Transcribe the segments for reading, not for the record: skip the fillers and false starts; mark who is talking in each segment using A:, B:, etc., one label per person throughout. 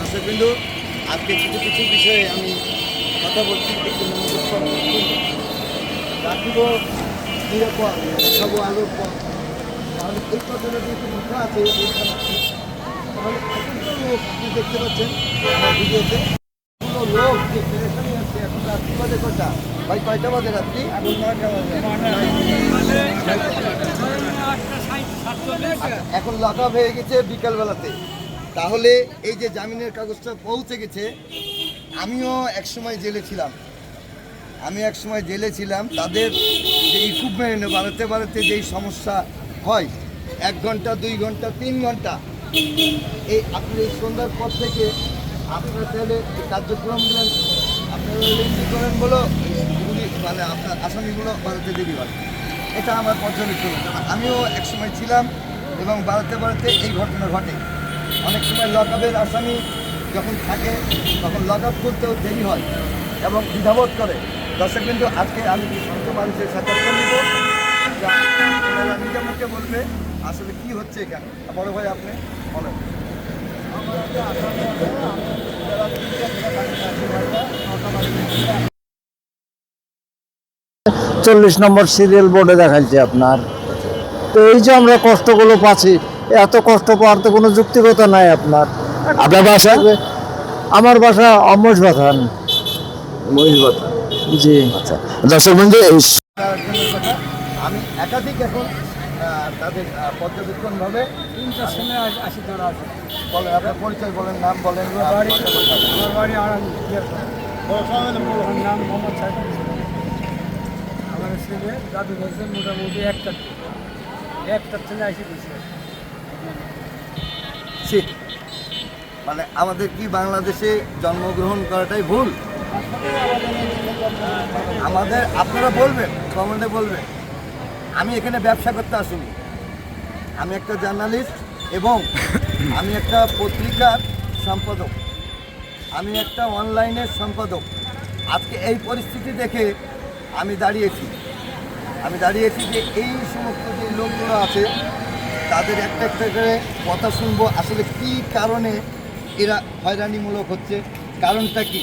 A: আচ্ছা, কিন্তু আজকে কিছু কিছু বিষয়ে আমি কথা বলছি, একটু মনোযোগ সহকারে রাখিব নিরাপদ সব আলোর পথ। তাহলে এই কথাটা যেহেতু লেখা আছে এইখানে, তাহলে এতগুলো লোক আপনি দেখতে পাচ্ছেন আমার ভিডিওতে, কোনো লোক যে পেরেশানি আছে। এখন রাত্রি বাজে কটা ভাই? কয়টা বাজে রাত্রি? এখন লক আপ হয়ে গেছে বিকালবেলাতে। তাহলে এই যে জামিনের কাগজটা পৌঁছে গেছে, আমিও একসময় জেলে ছিলাম। তাদের যে ইকুইপমেন্ট বাড়াতে বাড়াতে যেই সমস্যা হয়, 1 ঘন্টা 2 ঘন্টা 3 ঘন্টা, এই আপনি এই সন্ধ্যার পর থেকে আপনারা চাইলে কার্যক্রমগুলো আপনারা লেন্দি করেন বলো, মানে আপনার আসামিগুলো বাড়াতে দেরি হয়। এটা আমার পর্যবেক্ষণ। আমিও একসময় ছিলাম এবং বাড়াতে বাড়াতে এই ঘটনা ঘটে। অনেক সময় লকআপের আসামি যখন থাকে তখন লকআপ করতেও দেরি হয় এবং দ্বিধাবোধ করে। দর্শক কিন্তু আজকে আমি শান্ত মানুষের সাক্ষাৎকার নিব, নিজের মুখে বলবে আসলে কি হচ্ছে এখানে। বড় ভাই আপনি বলেন।
B: 40 নম্বর সিরিয়াল বোর্ডে দেখাচ্ছে আপনার। তো এই যে আমরা কষ্টগুলো পাচ্ছি, এত কষ্ট পাওয়ার তো কোনো যুক্তিকতা নাই আপনার।
A: আপনার বাসা?
B: আমার বাসা অমজ বাথান। জি।
A: আচ্ছা, দর্শক বন্ধু, আমি একাধিক এখন তাদের পর্যবেক্ষণভাবে
C: 3টার সময় আসি তারা আছে।
A: বলেন আপনার পরিচয়, বলেন নাম বলেন।
C: আমার বাড়ি আমার নাম মোহাম্মদ সাইফুল ইসলাম। আমার ছেলে দাদু বলছে মোটামুটি একটার ছেলে আসি দিচ্ছে।
A: মানে আমাদের কি বাংলাদেশে জন্মগ্রহণ করাটাই ভুল? আমাদের আপনারা বলবেন, কমেন্টে বলবেন। আমি এখানে ব্যবসা করতে আসিনি, আমি একটা জার্নালিস্ট এবং আমি একটা পত্রিকার সম্পাদক, আমি একটা অনলাইনের সম্পাদক। আজকে এই পরিস্থিতি দেখে আমি দাঁড়িয়েছি যে এই সমস্ত যে লোকগুলো আছে তাদের একটা একটা করে কথা শুনবো, আসলে কী কারণে এরা হয়রানিমূলক হচ্ছে, কারণটা কি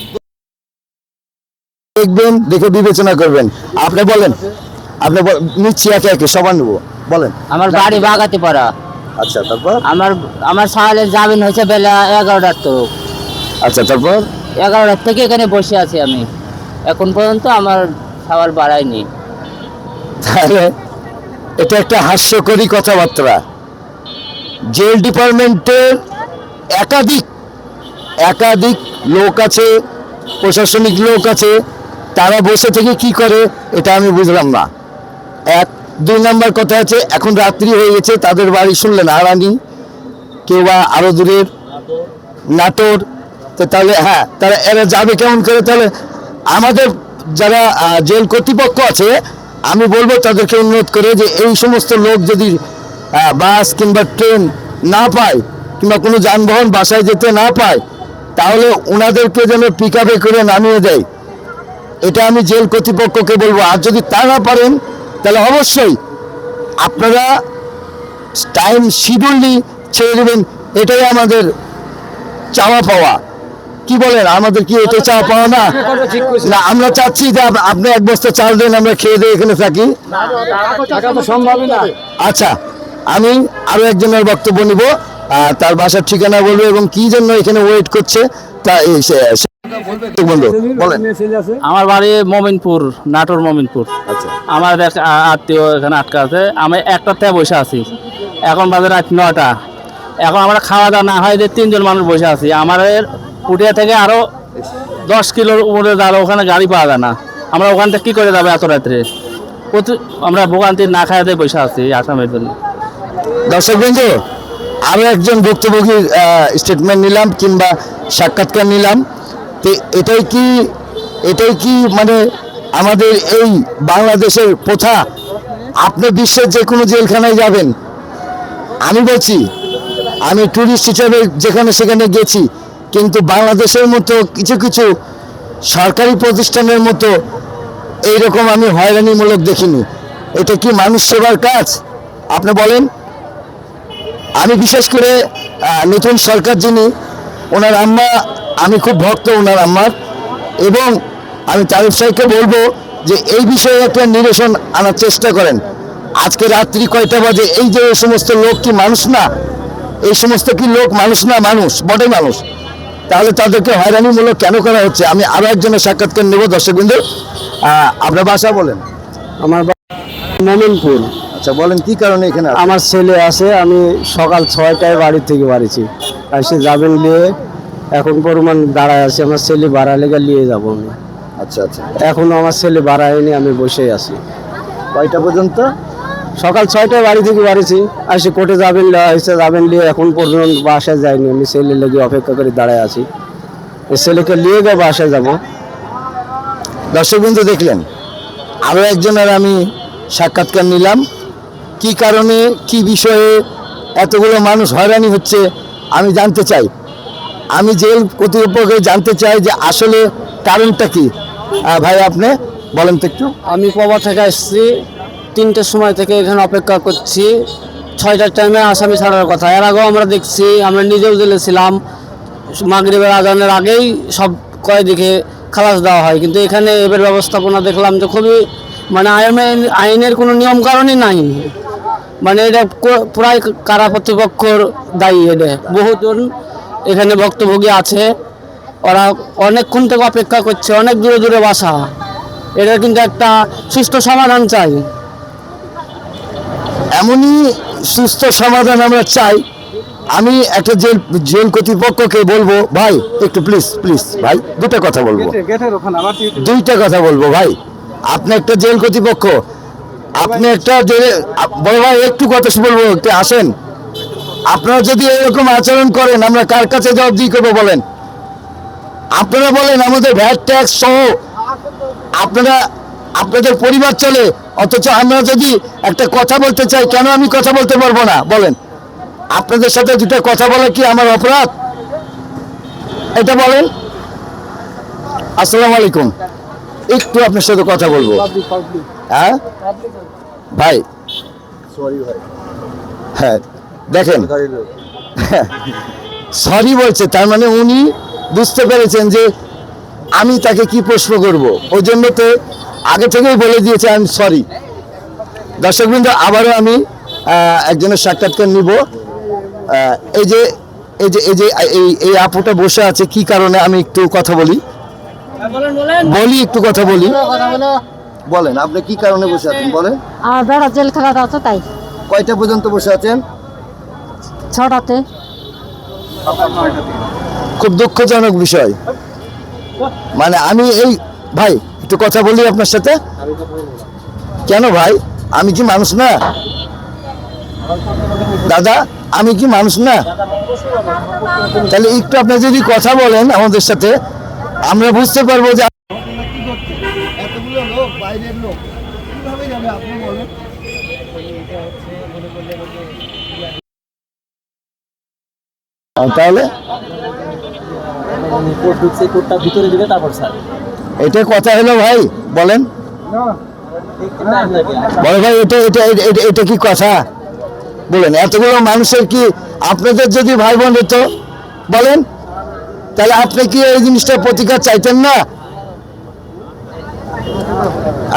A: দেখবেন, দেখে বিবেচনা করবেন। আপনি বলেন, আপনি নিচ্ছি একে একে সবার নেবো, বলেন।
D: আমার বাড়ি বাগাতে পারা।
A: আচ্ছা, তারপর?
D: আমার সালের জামিন হয়েছে বেলা 11টার তো।
A: আচ্ছা, তারপর?
D: 11টার থেকে এখানে বসে আছি আমি, এখন পর্যন্ত আমার সওয়াল বাড়ায়নি।
A: তাহলে এটা একটা হাস্যকরী কথাবার্তা। জেল ডিপার্টমেন্টের একাধিক লোক আছে, প্রশাসনিক লোক আছে, তারা বসে থেকে কি করে এটা আমি বুঝলাম না। 2 নম্বর কথা আছে, এখন রাত্রি হয়ে গেছে, তাদের বাড়ি শুনলেন আড়ানি, কেউ বা আরো দূরের নাটোর। তো তাহলে হ্যাঁ, তারা এরা যাবে কেমন করে? তাহলে আমাদের যারা জেল কর্তৃপক্ষ আছে, আমি বলবো তাদেরকে অনুরোধ করে যে এই সমস্ত লোক যদি বাস কিংবা ট্রেন না পায় কিংবা কোনো যানবাহন বাসায় যেতে না পায়, তাহলে ওনাদেরকে যেন পিক আপে করে নামিয়ে দেয়। এটা আমি জেল কর্তৃপক্ষকে বলবো। আর যদি তা না পারেন তাহলে অবশ্যই আপনারা টাইম শিডিউলই ছেড়ে দেবেন। এটাই আমাদের চাওয়া পাওয়া। কি বলেন, আমাদের কি এটা চাওয়া পাওয়া না? না, আমরা চাচ্ছি যে আপনি 1 বস্তা চাল দেন, আমরা খেয়ে দিয়ে এখানে থাকি। আচ্ছা, আমি আরো একজনের বক্তব্য নিব, তার বাসার ঠিকানা বলবো এবং কি জন্য এখানে ওয়েট করছে তা বলেন।
D: আমার বাড়ি মমিনপুর, নাটোর মমিনপুর।
A: আচ্ছা,
D: আমার আত্মীয় এখানে আটকা আছে। আমি 1টার থেকে বসে আছি, এখন বাজে রাত 9টা। এখন আমরা খাওয়া দাওয়া না হয় যে 3 জন মানুষ বসে আছি। আমাদের পুটিয়া থেকে আরো 10 কিলোর উপরে যারা, ওখানে গাড়ি পাওয়া যায় না। আমরা ওখান থেকে কি করে যাবো এত রাত্রে? আমরা ভোগান্তি না খাওয়াতে বসে আছি আসামের জন্য।
A: দর্শক বন্ধু, আরো একজন ভুক্তভোগীর স্টেটমেন্ট নিলাম কিংবা সাক্ষাৎকার নিলাম। তো এটাই কি মানে আমাদের এই বাংলাদেশের প্রথা? আপনি বিশ্বের যে কোনো জেলখানায় যাবেন, আমি বলছি, আমি ট্যুরিস্ট হিসেবে যেখানে সেখানে গেছি, কিন্তু বাংলাদেশের মতো কিছু সরকারি প্রতিষ্ঠানের মতো এইরকম আমি হয়রানিমূলক দেখিনি। এটা কি মানুষ সেবার কাজ? আপনি বলেন। আমি বিশেষ করে নতুন সরকার যিনি, ওনার আম্মা, আমি খুব ভক্ত ওনার আম্মার, এবং আমি তারিফ সাহেবকে বলবো যে এই বিষয়ে একটা নিরসন আনার চেষ্টা করেন। আজকে রাত্রি কয়টা বাজে, এই যে এই সমস্ত লোক কি মানুষ না? এই সমস্ত কি লোক মানুষ না? মানুষ বটে মানুষ, তাহলে তাদেরকে হয়রানিমূলক কেন করা হচ্ছে? আমি আরো একজনের সাক্ষাৎকার নেব। দর্শকবৃন্দ, আপনার বাসা বলেন।
B: আমার মোমিনপুর।
A: আচ্ছা বলেন, কি কারণে এখানে আসেন?
B: আমার ছেলে আছে, আমি সকাল 6টায় বাড়ি থেকে বাড়িছি, এসে যাবেন নিয়ে এখন পরিমাণ দাঁড়ায় আছে। আমার ছেলে ভাড়া লেগে নিয়ে যাবো আমি।
A: আচ্ছা আচ্ছা,
B: এখনো আমার ছেলে বাড়ায়নি, আমি বসেই আছি।
A: কয়টা পর্যন্ত?
B: সকাল 6টায় বাড়ি থেকে বাড়িছি, এসে কোর্টে যাবেন এসে যাবেন নিয়ে এখন পর্যন্ত বাসায় যায়নি। আমি ছেলে লেগে অপেক্ষা করে দাঁড়ায় আছি, এই ছেলেকে নিয়ে গিয়ে বাসায় যাবো।
A: দর্শকবৃন্দ দেখলেন, আরও একজনের আমি সাক্ষাৎকার নিলাম। কি কারণে, কি বিষয়ে এতগুলো মানুষ হয়রানি হচ্ছে আমি জানতে চাই। আমি জেল কর্তৃপক্ষকে জানতে চাই যে আসলে কারণটা কি। ভাই আপনি বলেন তো একটু।
B: আমি পবা থেকে এসেছি, 3টের সময় থেকে এখানে অপেক্ষা করছি। 6টার টাইমে আসামি ছাড়ার কথা। এর আগেও আমরা দেখছি, আমরা নিজেও জেলে ছিলাম, মাগরিবের আজানের আগেই সব কয়েদিকে খালাস দেওয়া হয়, কিন্তু এখানে এবার ব্যবস্থাপনা দেখলাম যে খুবই মানে আইনের কোনো নিয়ম কারণই নাই। মানে এটা প্রায় কারা কর্তৃপক্ষর দায়ী। এটা বহুজন এখানে ভুক্তভোগী আছে, ওরা অনেকক্ষণ থেকে অপেক্ষা করছে, অনেক দূরে দূরে বাসা। এটা কিন্তু একটা সুষ্ঠু সমাধান চাই।
A: এমনই সুস্থ সমাধান আমরা চাই। আমি একটা জেল কর্তৃপক্ষকে বলবো, ভাই একটু প্লিজ প্লিজ ভাই, দুটো কথা বলবো, দুইটা কথা বলবো ভাই। আপনি একটা জেল কর্তৃপক্ষ, আপনি একটা বড় ভাই, একটু কথা বলবো, একটু আসেন। আপনারা যদি এরকম আচরণ করেন, আমরা কার কাছে জবাবদিহি করবো বলেন? আপনারা বলেন, আমাদের ভ্যাট ট্যাক্স সহ আপনাদের পরিবার চলে, অথচ আমরা যদি একটা কথা বলতে চাই, কেন আমি কথা বলতে পারবো না বলেন? আপনাদের সাথে দুটো কথা বলা কি আমার অপরাধ? এটা বলেন। আসসালামু আলাইকুম, একটু আপনার সাথে কথা বলবো। হ্যাঁ ভাই, সরি ভাই। হ্যাঁ দেখেন, সরি বলছে, তার মানে উনি বুঝতে পেরেছেন যে আমি তাকে কি প্রশ্ন করব, ওই জন্য তো আগে থেকেই বলে দিয়েছে আমি সরি। দর্শকবৃন্দ, আবারও আমি একজনের সাক্ষাৎকার নিব। এই যে এই যে এই যে এই আপুটা বসে আছে, কি কারণে আমি একটু কথা বলি, একটু কথা বলি। বলেন আপনি কি কারণে বসে আছেন বলেন।
E: আমার বেড়া জেল খেলাটা আছে তাই।
A: কয়টা পর্যন্ত বসে আছেন?
E: 6টাতে।
A: খুব দুঃখজনক বিষয়। মানে আমি এই ভাই একটু কথা বলি আপনার সাথে। কেন ভাই, আমি কি মানুষ না? দাদা আমি কি মানুষ না? তাহলে একটু আপনি যদি কথা বলেন আমাদের সাথে, আমরা বুঝতে পারবো যে এতগুলো লোক, বাইরের লোক কিভাবে যাবে আপনি বলেন। তাহলে
D: ভিতরে দিবে, তারপর স্যার
A: এটা কথা হলো ভাই, বলেন বড় ভাই, এটা এটা এটা এটা কি কথা বলেন? এতগুলো মানুষের কি আপনাদের যদি ভাই বোন হতো বলেন, তাহলে আপনি কি এই জিনিসটা প্রতিকার চাইতেন না?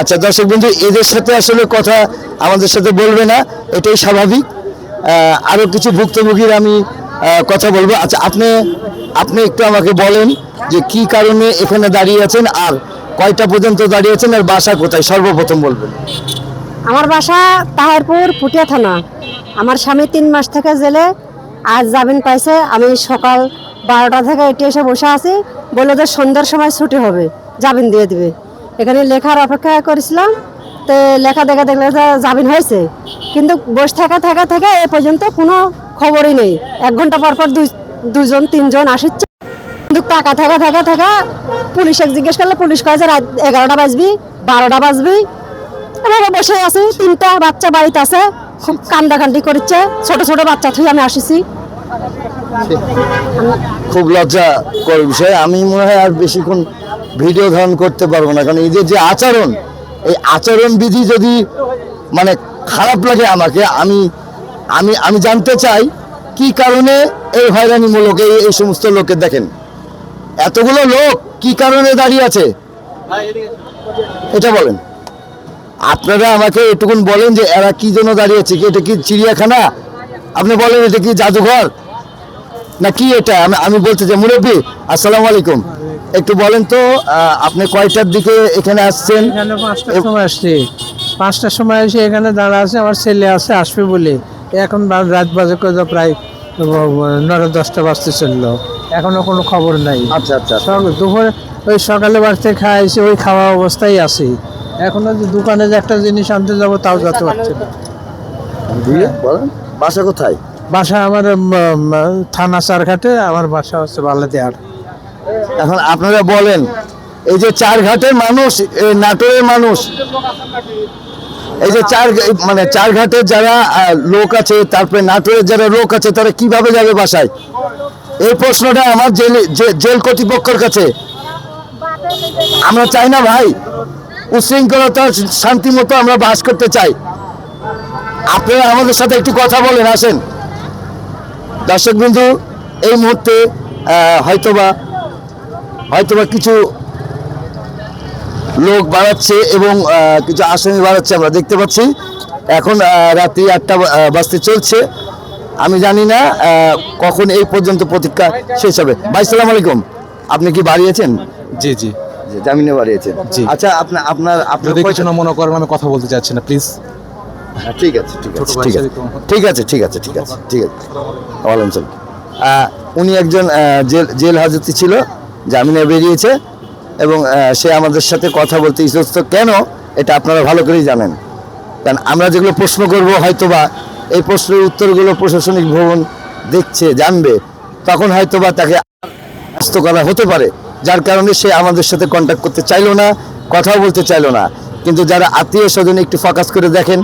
A: আচ্ছা দর্শক বন্ধু, এদের সাথে আসলে কথা আমাদের সাথে বলবে না, এটাই স্বাভাবিক। আরো কিছু ভুক্তভোগীর আমি কথা বলবো। আচ্ছা আপনি একটু আমাকে বলেন যে কি কারণে এখানে দাঁড়িয়ে আছেন, আর কয়টা পর্যন্ত দাঁড়িয়ে আছেন, আর বাসা কোথায় সর্বপ্রথম বলবেন।
E: আমার বাসা তাহিরপুর পুটিয়া থানা। আমার স্বামী 3 মাস থেকে জেলে, আজ জামিন পাইছে। আমি সকাল 12টা থেকে এটি এসে বসে আছি, বললো যে সন্ধ্যার সময় ছুটি হবে, জামিন দিয়ে দিবে। এখানে লেখার অপেক্ষা করেছিলাম, তো লেখা দেখে দেখলে যে জামিন হয়েছে, কিন্তু বসে থাকা এ পর্যন্ত কোনো খবরই নেই। 1 ঘন্টা পর পর 2-3 জন আসছে, কিন্তু টাকা থাকা পুলিশে জিজ্ঞেস করলে পুলিশ কয় যে রাত 11টা বাজবি, 12টা বাজবি। এভাবে বসে আছি। 3টা বাচ্চা বাড়িতে আছে, খুব কান্দাকান্দি করছে, ছোট ছোট বাচ্চা থেকে আমি আসিছি।
A: খুব লজ্জাকর বিষয়। আমি মনে হয় আর বেশিক্ষণ ভিডিও ধারণ করতে পারবো না, কারণ এদের যে আচরণ, এই আচরণ বিধি যদি মানে খারাপ লাগে আমাকে, আমি জানতে চাই কি কারণে এই হয়রানিমূলক এই সমস্ত লোকের দেখেন এতগুলো লোক কি কারণে দাঁড়িয়ে আছে এটা বলেন। আপনারা আমাকে এটুকুন বলেন যে এরা কি জন্য দাঁড়িয়ে আছে, কি এটা কি চিড়িয়াখানা? আপনি বলেন এটা কি জাদুঘর না কি এটা? আমি বলতে চাই মুরব্বী আসসালামু আলাইকুম, একটু বলেন তো আপনি কয়টার দিকে এখানে আসছেন?
C: এখানে 5টার সময় আসছি, 5টার সময় এসে এখানে দাঁড়া আছে, আমার ছেলে আছে আসবে বলে। এখন রাত বাজে কত প্রায় 9-10টা বাজতে চললো, এখনো কোনো খবর নাই।
A: আচ্ছা আচ্ছা
C: দুপুরে ওই সকালে বাড়িতে খাওয়া এসে ওই খাওয়া অবস্থায় আছি। এখনো যে দোকানে যে একটা জিনিস আনতে যাবো তাও যেতে পারছি না।
A: বলেন বাসা কোথায়?
C: বাসা আমার থানা চারঘাটে, আমার বাসা হচ্ছে বালাদিয়ার।
A: এখন আপনারা বলেন এই যে চারঘাটের মানুষ, নাটোরের মানুষ, এই যে চারঘাটের যারা লোক আছে, তারপরে নাটোরের যারা লোক আছে, তারা কিভাবে যাবে বাসায়? এই প্রশ্নটা আমার জেল কর্তৃপক্ষের কাছে। আমরা চাই না ভাই উশৃঙ্খলতা, শান্তি মতো আমরা বাস করতে চাই। আপনারা আমাদের সাথে একটু কথা বলেন, আসেন। দর্শক বিন্দু, এই মুহূর্তে হয়তোবা কিছু লোক বাড়াচ্ছে এবং কিছু আসামি বাড়াচ্ছে, আমরা দেখতে পাচ্ছি। এখন রাত্রি 8টা বাজতে চলছে। আমি জানি না কখন এই পর্যন্ত প্রতীক্ষা শেষ হবে। ভাই সালাম আলাইকুম, আপনি কি বাড়িয়েছেন?
F: জি জি,
A: জামিনে বাড়িয়েছেন?
F: জি।
A: আচ্ছা, আপনার
F: যদি কিছু না মনে করেন, আমি কথা বলতে চাচ্ছি না, প্লিজ।
A: ঠিক আছে ঠিক আছে
F: ছোট
A: ঠিক
F: ভাই
A: আছে
F: হিসেবে
A: ঠিক আছে ঠিক আছে ঠিক আছে ঠিক আছে ওয়ালাইকুম সালাম। উনি একজন জেল হাজতে ছিল, জামিনে বেরিয়েছে এবং সে আমাদের সাথে কথা বলতে ইতস্ত। কেন এটা আপনারা ভালো করেই জানেন, কারণ আমরা যেগুলো প্রশ্ন করব হয়তোবা এই প্রশ্নের উত্তরগুলো প্রশাসনিক ভবন দেখছে, জানবে, তখন হয়তোবা তাকে আস্ত করা হতে পারে, যার কারণে সে আমাদের সাথে কন্ট্যাক্ট করতে চাইলো না, কথাও বলতে চাইলো না। কিন্তু যারা আত্মীয় স্বজন একটু ফোকাস করে দেখেন,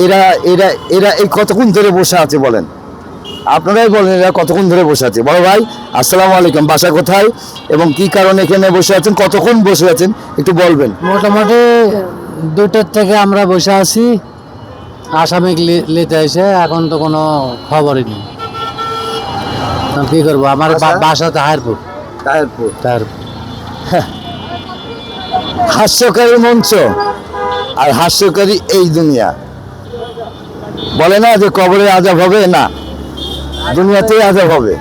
A: এরা এরা এরা এই কতক্ষণ ধরে বসে আছে বলেন, আপনারাই বলেন এরা কতক্ষণ ধরে বসে আছে। বড় ভাই আসসালামু আলাইকুম, বাসা কোথায় এবং কি কারণে এখানে বসে আছেন, কতক্ষণ বসে আছেন একটু বলবেন?
B: মোটামুটি 2টার থেকে আমরা বসে আছি, আসামি নিতে এসে এখন তো কোনো খবরই নেই। কি করবো, আমার বাসা তাহারপুর।
A: তাহেরপুর।
B: তাহারপুর
A: হাস্যকারী মঞ্চ আর হাস্যকারী এই দুনিয়া। বলে না যে কবরে আযাব হবে, না, দুনিয়াতেই আযাব হবে।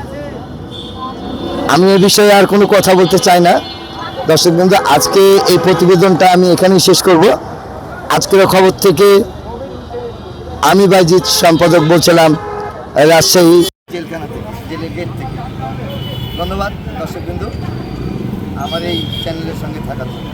A: আমি এ বিষয়ে আর কোনো কথা বলতে চাই না। দর্শক বন্ধু, আজকে এই প্রতিবেদনটা আমি এখানেই শেষ করব। আজকের খবর থেকে আমি বাইজিৎ, সম্পাদক বলছিলাম, রাজশাহী জেলখানা থেকে, জেলের গেট থেকে। ধন্যবাদ দর্শক বন্ধু আমার এই চ্যানেলের সঙ্গে থাকার জন্য।